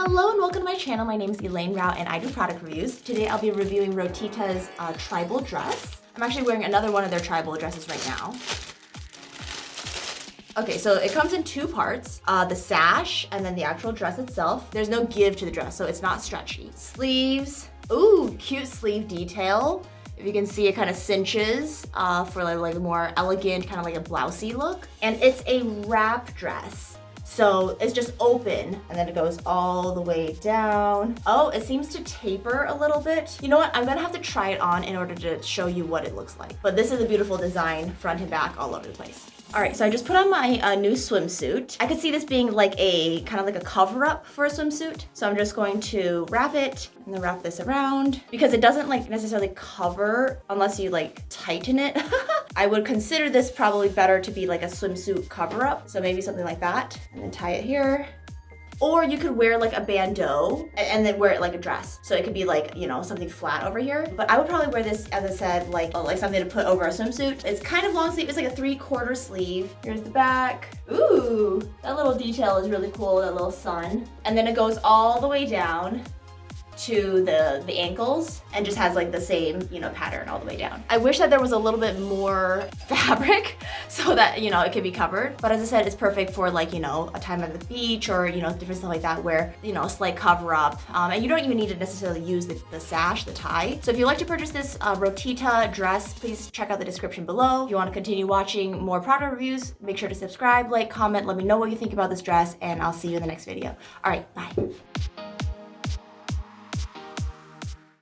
Hello and welcome to my channel. My name is Elaine Rau and I do product reviews. Today I'll be reviewing Rotita's tribal dress. I'm actually wearing another one of their tribal dresses right now. Okay, so it comes in two parts, the sash and then the actual dress itself. There's no give to the dress, so it's not stretchy. Sleeves, ooh, cute sleeve detail. If you can see, it kind of cinches for like a more elegant, kind of like a blousey look. And it's a wrap dress. So it's just open and then it goes all the way down. Oh, it seems to taper a little bit. You know what? I'm gonna have to try it on in order to show you what it looks like. But this is a beautiful design, front and back, all over the place. All right, so I just put on my new swimsuit. I could see this being like a kind of like a cover up for a swimsuit. So I'm just going to wrap it and then wrap this around because it doesn't like necessarily cover unless you like tighten it. I would consider this probably better to be like a swimsuit cover up. So maybe something like that and then tie it here. Or you could wear like a bandeau and then wear it like a dress. So it could be like, you know, something flat over here. But I would probably wear this, as I said, like something to put over a swimsuit. It's kind of long sleeve. It's like a 3/4 sleeve. Here's the back. Ooh, that little detail is really cool, that little sun. And then it goes all the way down to the ankles and just has like the same, you know, pattern all the way down. I wish that there was a little bit more fabric so that, you know, it could be covered. But as I said, it's perfect for like, you know, a time at the beach or, you know, different stuff like that where, you know, a slight cover up. And you don't even need to necessarily use the sash, the tie. So if you'd like to purchase this Rotita dress, please check out the description below. If you want to continue watching more product reviews, make sure to subscribe, like, comment, let me know what you think about this dress, and I'll see you in the next video. All right, bye.